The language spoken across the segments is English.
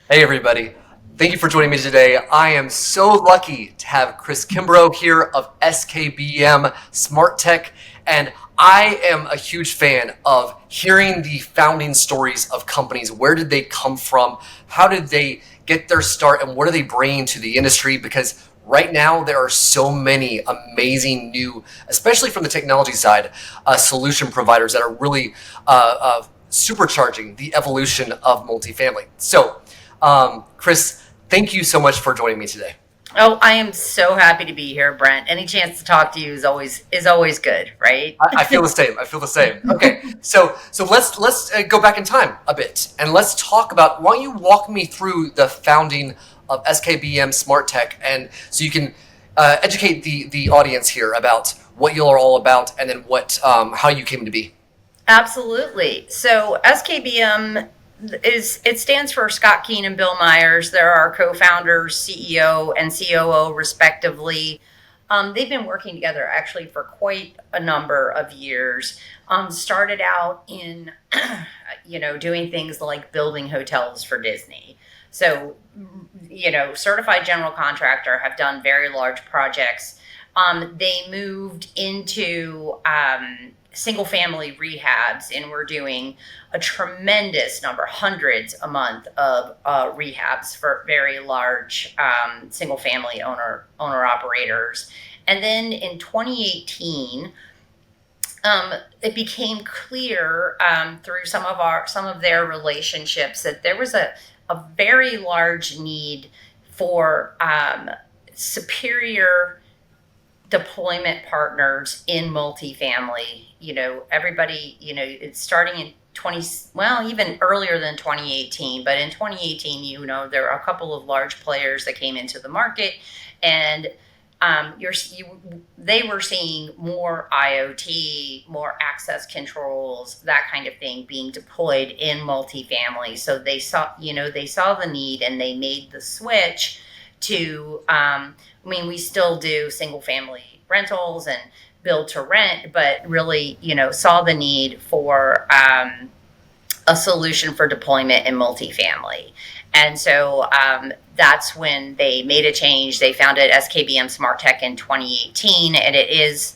Hey, everybody. Thank you for joining me today. I am so lucky to have Cris Kimbrough here of SKBM Smart Tech, and I am a huge fan of hearing the founding stories of companies. Where did they come from? How did they get their start? And what are they bringing to the industry? Because right now there are so many amazing new, especially from the technology side, solution providers that are really supercharging the evolution of multifamily. Cris, thank you so much for joining me today. Oh, I am so happy to be here, Brent. Any chance to talk to you is always good, right? I feel the same. I feel the same. Okay, so let's go back in time a bit and let's talk about. Why don't you walk me through the founding of SKBM Smart Tech, and so you can educate the audience here about what you are all about, and then what how you came to be. Absolutely. So SKBM it stands for Scott Keen and Bill Myers. They're our co-founders, CEO and COO, respectively. They've been working together actually for quite a number of years. Started out in, doing things like building hotels for Disney. So, certified general contractor, have done very large projects. They moved into single family rehabs, and we're doing a tremendous number, hundreds a month of rehabs for very large single family owner operators. And then in 2018, it became clear through some of their relationships that there was a very large need for superior deployment partners in multifamily. Everybody, it's starting in 20, well, even earlier than 2018, but in 2018, there were a couple of large players that came into the market, and they were seeing more IoT, more access controls, that kind of thing being deployed in multifamily. So they saw the need, and they made the switch to, we still do single family rentals and build to rent, but really, saw the need for a solution for deployment in multifamily. And so that's when they made a change. They founded SKBM Smart Tech in 2018, and it is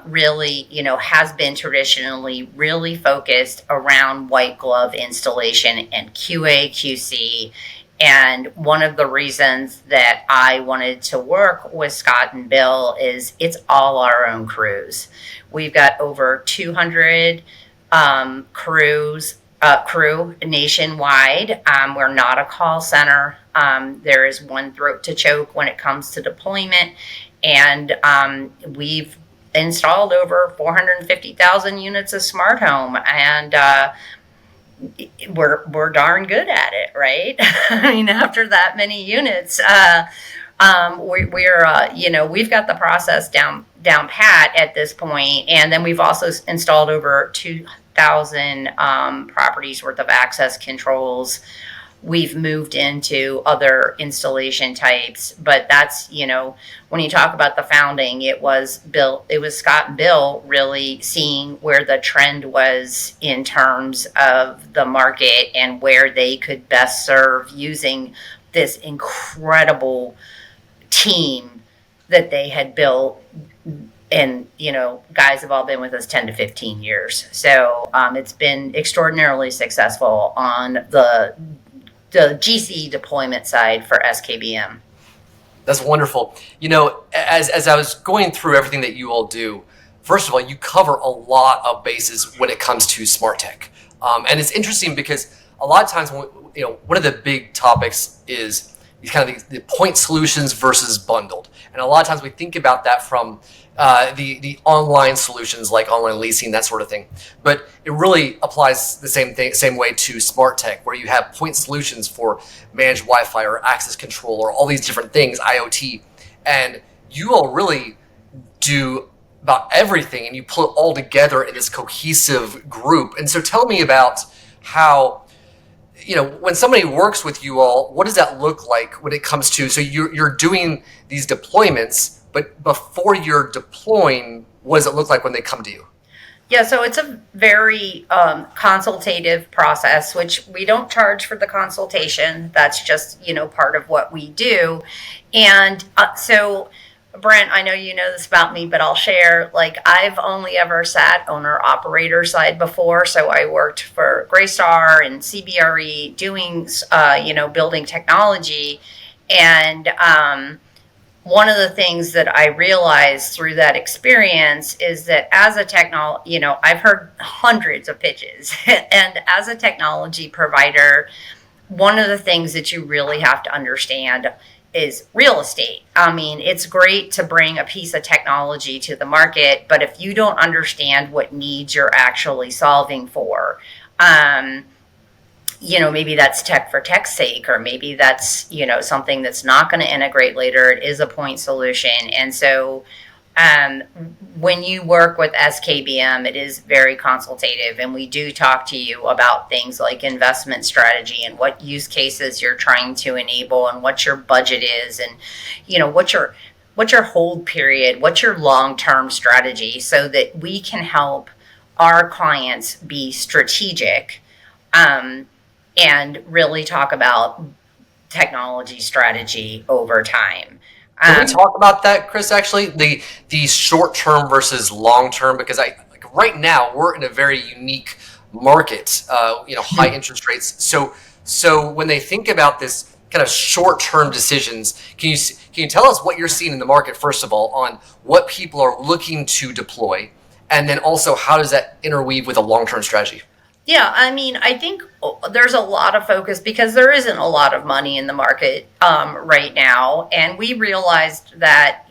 really, has been traditionally really focused around white glove installation and QA, QC. And one of the reasons that I wanted to work with Scott and Bill is it's all our own crews. We've got over 200 crew nationwide. We're not a call center. There is one throat to choke when it comes to deployment. And we've installed over 450,000 units of smart home. And we're darn good at it, right? After that many units, we've got the process down pat at this point, and then we've also installed over 2,000 properties worth of access controls. We've moved into other installation types, but that's, when you talk about the founding, it was Scott and Bill really seeing where the trend was in terms of the market and where they could best serve using this incredible team that they had built. And, guys have all been with us 10 to 15 years. So it's been extraordinarily successful on the GC deployment side for SKBM. That's wonderful. As I was going through everything that you all do, first of all, you cover a lot of bases when it comes to smart tech, and it's interesting because a lot of times, one of the big topics is these kind of the point solutions versus bundled, and a lot of times we think about that from the online solutions like online leasing, that sort of thing. But it really applies the same way to smart tech, where you have point solutions for managed Wi-Fi or access control or all these different things, IoT, and you all really do about everything, and you put it all together in this cohesive group. And so tell me about how, when somebody works with you all, what does that look like when it comes to, so you're doing these deployments, but before you're deploying, what does it look like when they come to you? Yeah, so it's a very consultative process, which we don't charge for the consultation. That's just, part of what we do. And so, Brent, I know you know this about me, but I'll share. Like, I've only ever sat owner operator side before. So I worked for Greystar and CBRE doing, building technology. And one of the things that I realized through that experience is that as a I've heard hundreds of pitches, and as a technology provider, one of the things that you really have to understand is real estate. I mean, it's great to bring a piece of technology to the market, but if you don't understand what needs you're actually solving for, maybe that's tech for tech's sake, or maybe that's, something that's not going to integrate later. It is a point solution. And so um, when you work with SKBM, it is very consultative, and we do talk to you about things like investment strategy and what use cases you're trying to enable and what your budget is, and, what's your hold period, what's your long-term strategy, so that we can help our clients be strategic. And really talk about technology strategy over time. Can we talk about that, Chris? Actually, the short term versus long term, because right now we're in a very unique market. High interest rates. So when they think about this kind of short term decisions, can you tell us what you're seeing in the market first of all on what people are looking to deploy, and then also how does that interweave with a long term strategy? Yeah, I mean, I think there's a lot of focus because there isn't a lot of money in the market right now. And we realized that,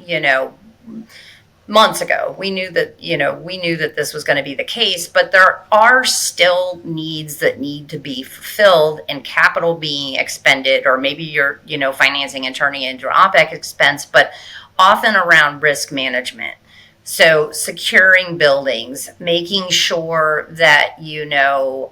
months ago, we knew that this was going to be the case, but there are still needs that need to be fulfilled and capital being expended, or maybe you're, financing and turning it into an OPEX expense, but often around risk management. So securing buildings, making sure that the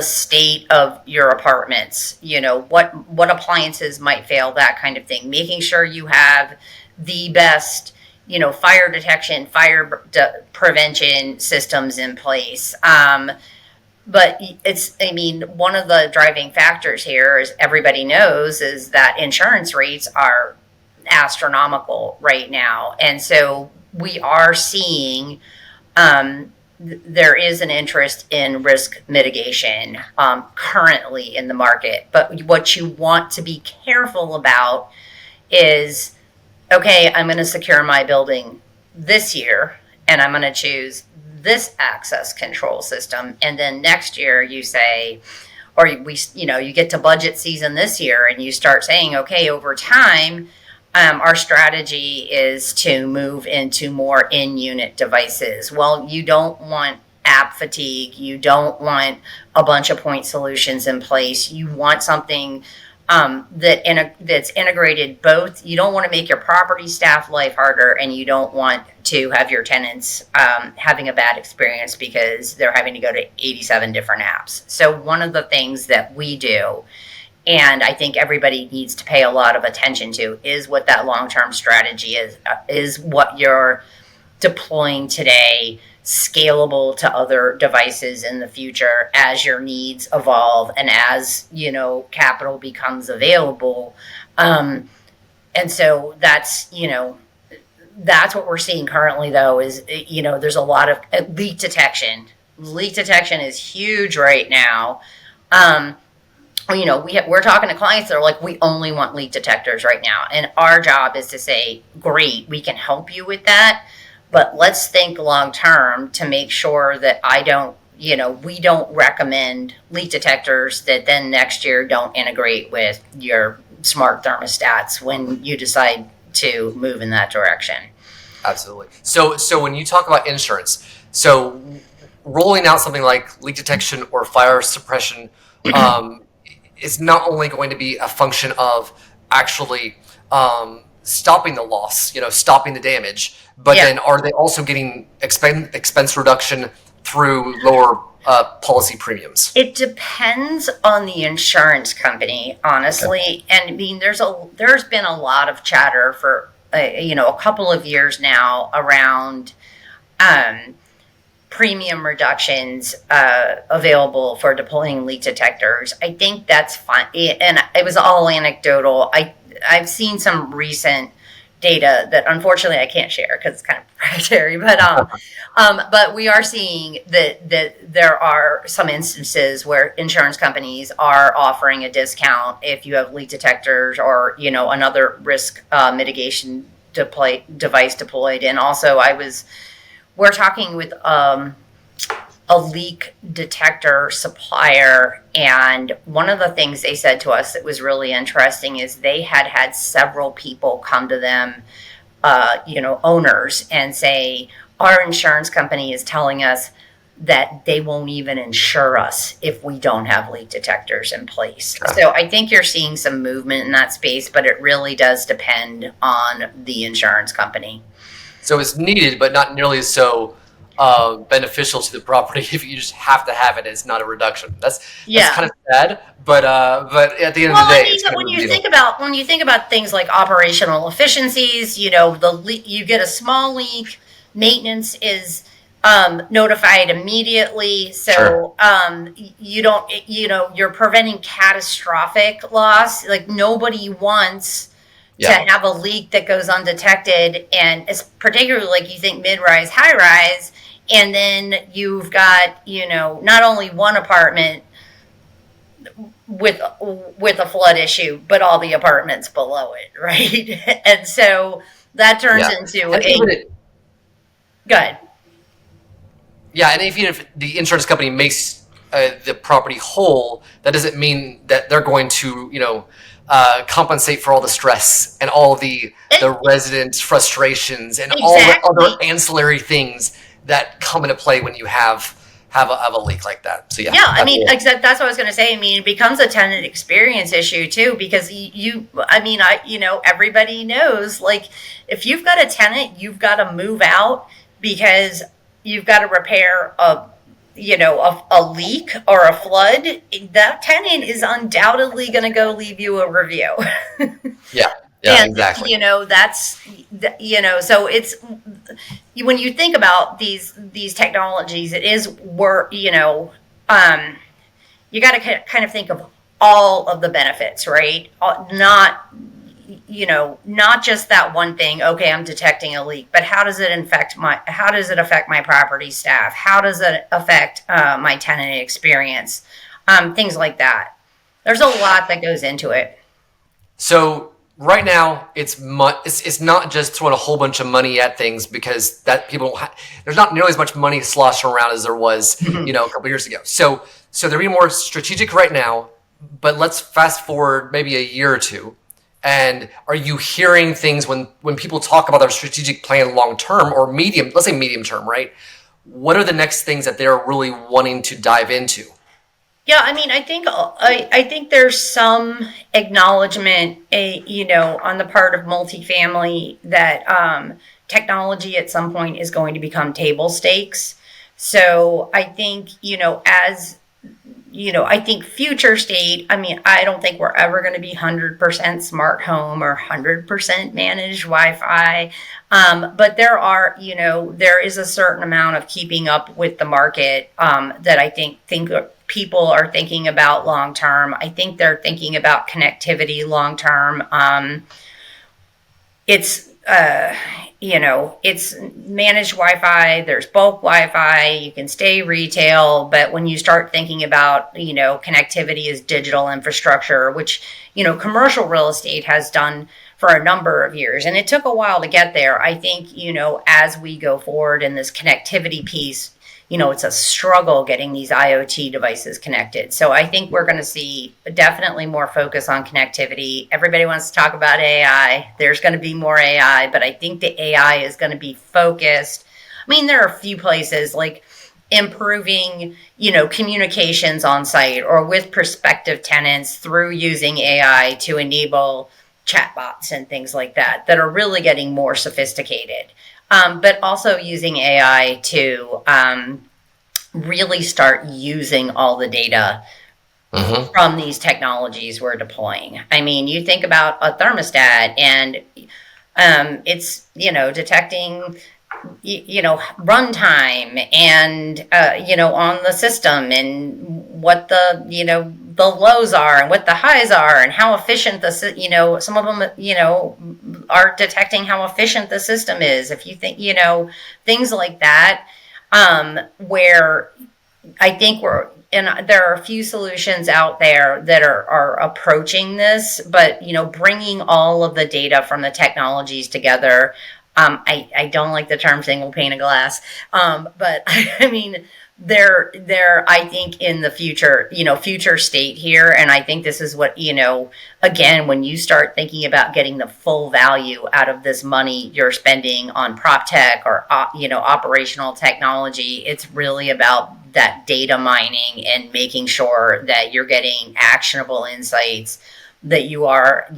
state of your apartments, what appliances might fail, that kind of thing. Making sure you have the best, fire detection, prevention systems in place. But one of the driving factors here, as everybody knows, is that insurance rates are astronomical right now. And so we are seeing there is an interest in risk mitigation currently in the market. But what you want to be careful about is, okay, I'm going to secure my building this year, and I'm going to choose this access control system. And then next year you say, or you get to budget season this year and you start saying, okay, over time, our strategy is to move into more in-unit devices. Well, you don't want app fatigue. You don't want a bunch of point solutions in place. You want something that's integrated both. You don't want to make your property staff life harder, and you don't want to have your tenants having a bad experience because they're having to go to 87 different apps. So one of the things that we do, and I think everybody needs to pay a lot of attention to, is what that long-term strategy is what you're deploying today, scalable to other devices in the future as your needs evolve and as, capital becomes available. And so that's what we're seeing currently, though, is, there's a lot of leak detection. Leak detection is huge right now. We're talking to clients that are like, we only want leak detectors right now. And our job is to say, great, we can help you with that. But let's think long term to make sure that we don't recommend leak detectors that then next year don't integrate with your smart thermostats when you decide to move in that direction. Absolutely. So when you talk about insurance, so rolling out something like leak detection or fire suppression, is not only going to be a function of actually stopping the loss, stopping the damage, but then are they also getting expense reduction through lower policy premiums? It depends on the insurance company, honestly. Okay. And I mean, there's been a lot of chatter for a couple of years now around um, premium reductions available for deploying leak detectors. I think that's fine, and it was all anecdotal. I've seen some recent data that unfortunately I can't share because it's kind of proprietary, but we are seeing that there are some instances where insurance companies are offering a discount if you have leak detectors or another risk mitigation device deployed. And also, we're talking with a leak detector supplier, and one of the things they said to us that was really interesting is they had several people come to them, owners, and say, our insurance company is telling us that they won't even insure us if we don't have leak detectors in place. So I think you're seeing some movement in that space, but it really does depend on the insurance company. So it's needed, but not nearly so beneficial to the property if you just have to have it. It's not a reduction. That's kind of sad, but at the end of the day, it's kind when of a you deal. think about things like operational efficiencies, you get a small leak, maintenance is notified immediately, so Sure. you don't you're preventing catastrophic loss. Like, nobody wants to Yeah. have a leak that goes undetected, and it's particularly, like, you think mid-rise, high-rise, and then you've got not only one apartment with a flood issue, but all the apartments below it, right? And so that turns Yeah. into And a good. Yeah, and even if the insurance company makes the property whole, that doesn't mean that they're going to, compensate for all the stress and all the resident frustrations and all the Exactly. other ancillary things that come into play when you have a leak like that. So yeah, Yeah, I mean, absolutely. exactly. That's what I was going to say. I mean, it becomes a tenant experience issue too, because everybody knows, like, if you've got a tenant, you've got to move out because you've got to repair a leak or a flood. That tenant is undoubtedly going to go leave you a review. Yeah, yeah, And exactly. so it's, when you think about these technologies, it is work. You got to kind of think of all of the benefits, right? Not just that one thing. Okay, I'm detecting a leak, but how does it affect my property staff? How does it affect my tenant experience? Things like that. There's a lot that goes into it. So right now, it's not just throwing a whole bunch of money at things because that people don't there's not nearly as much money sloshing around as there was a couple years ago. So they're being more strategic right now. But let's fast forward maybe a year or two. And are you hearing things when people talk about their strategic plan long term or medium? Let's say medium term, right? What are the next things that they're really wanting to dive into? Yeah, I mean, I think there's some acknowledgement, on the part of multifamily that technology at some point is going to become table stakes. So I think, I think future state. I mean, I don't think we're ever going to be 100% smart home or 100% managed Wi-Fi. But there is a certain amount of keeping up with the market that I think people are thinking about long term. I think they're thinking about connectivity long term. It's it's managed Wi-Fi. There's bulk Wi-Fi. You can stay retail, but when you start thinking about connectivity as digital infrastructure, which commercial real estate has done for a number of years, and it took a while to get there. I think as we go forward in this connectivity piece, it's a struggle getting these IoT devices connected. So I think we're going to see definitely more focus on connectivity. Everybody wants to talk about AI. There's going to be more AI, but I think the AI is going to be focused. I mean, there are a few places like improving, communications on site or with prospective tenants through using AI to enable chatbots and things like that are really getting more sophisticated. But also using AI to really start using all the data Mm-hmm. from these technologies we're deploying. I mean, you think about a thermostat, and It's, detecting, runtime and, on the system, and what the lows are and what the highs are, and how efficient some of them, are detecting how efficient the system is. If you think, things like that, where I think and there are a few solutions out there that are approaching this, but, bringing all of the data from the technologies together. I don't like the term single pane of glass, but I mean, they're I think in the future, future state here, and I think this is what, again, when you start thinking about getting the full value out of this money you're spending on prop tech or operational technology, it's really about that data mining and making sure that you're getting actionable insights, that you are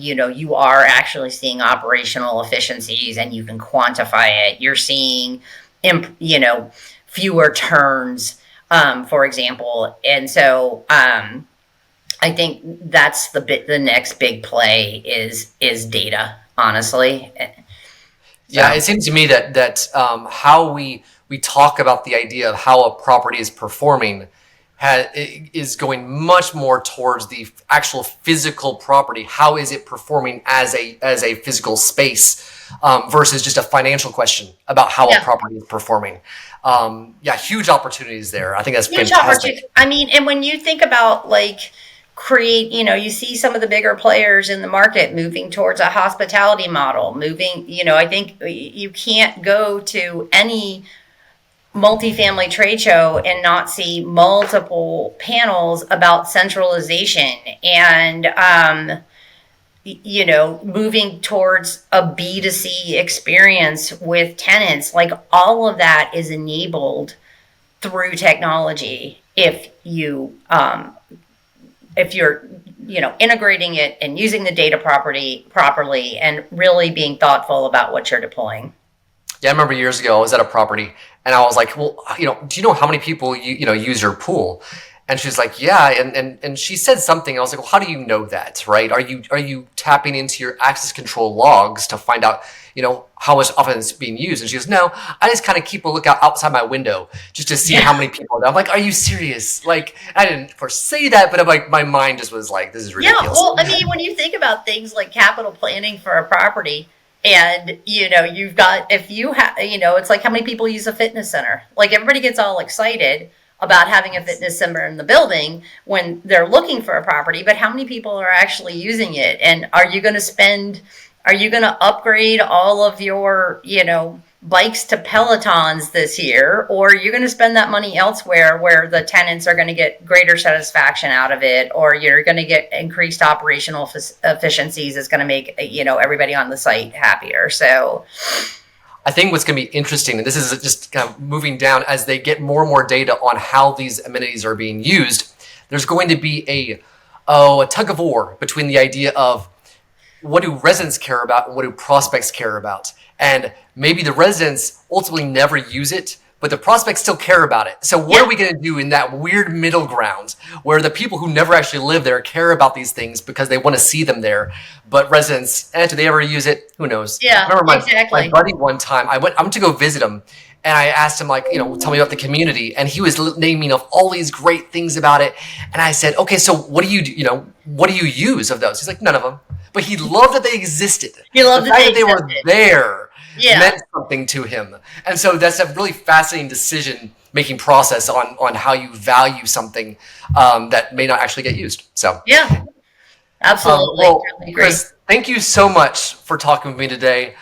actually seeing operational efficiencies and you can quantify it. You're seeing, fewer turns, for example. And so, I think that's the next big play is data, honestly. Yeah, it seems to me that how we talk about the idea of how a property is performing is going much more towards the actual physical property. How is it performing as a physical space, versus just a financial question about how a property is performing. Huge opportunities there. I think that's Huge fantastic. opportunity. I mean, and when you think about you see some of the bigger players in the market moving towards a hospitality model, I think you can't go to any multifamily trade show and not see multiple panels about centralization and, moving towards a B2C experience with tenants. Like, all of that is enabled through technology if you're integrating it and using the data properly and really being thoughtful about what you're deploying. Yeah, I remember years ago I was at a property and I was like, well, do you know how many people use your pool? And she's like, yeah, and she said something. I was like, well, how do you know that, right? Are you tapping into your access control logs to find out, how much often it's being used? And she goes, no, I just kind of keep a lookout outside my window just to see how many people. I'm like, are you serious? Like, I didn't foresee that, but I'm like, my mind just was like, this is ridiculous. Yeah, well, I mean, when you think about things like capital planning for a property, and you've got, if you have, it's like, how many people use a fitness center? Like, everybody gets all excited about having a fitness center in the building when they're looking for a property, but how many people are actually using it? And are you going to upgrade all of your, bikes to Pelotons this year, or you're going to spend that money elsewhere where the tenants are going to get greater satisfaction out of it, or you're going to get increased operational efficiencies? Is going to make, everybody on the site happier. So I think what's going to be interesting, and this is just kind of moving down as they get more and more data on how these amenities are being used, there's going to be a tug of war between the idea of what do residents care about and what do prospects care about. And maybe the residents ultimately never use it, but the prospects still care about it. So what are we going to do in that weird middle ground where the people who never actually live there care about these things because they want to see them there, but residents, do they ever use it? Who knows? Yeah, I remember exactly. my buddy one time, I went to go visit him, and I asked him, like, tell me about the community, and he was naming of all these great things about it. And I said, okay, so what do you use of those? He's like, none of them. But he loved that they existed. He loved that they were there. Yeah. Meant something to him. And so that's a really fascinating decision-making process on how you value something that may not actually get used. So yeah, absolutely. Cris, thank you so much for talking with me today.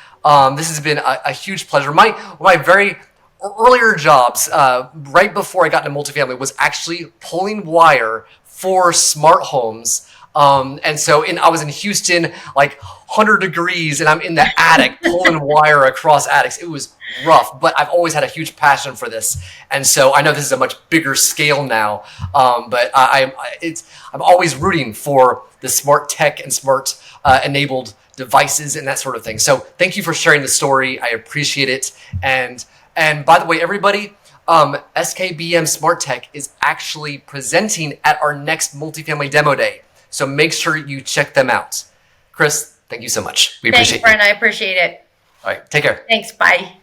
This has been a huge pleasure. My very earlier jobs, right before I got into multifamily, was actually pulling wire for smart homes. And so I was in Houston, like 100 degrees, and I'm in the attic pulling wire across attics. It was rough, but I've always had a huge passion for this. And so I know this is a much bigger scale now, but I'm always rooting for the smart tech and smart enabled devices and that sort of thing. So thank you for sharing the story. I appreciate it. And by the way, everybody, SKBM Smart Tech is actually presenting at our next multifamily demo day. So make sure you check them out. Cris, thank you so much. We appreciate it. Thanks, Brent. I appreciate it. All right, take care. Thanks. Bye.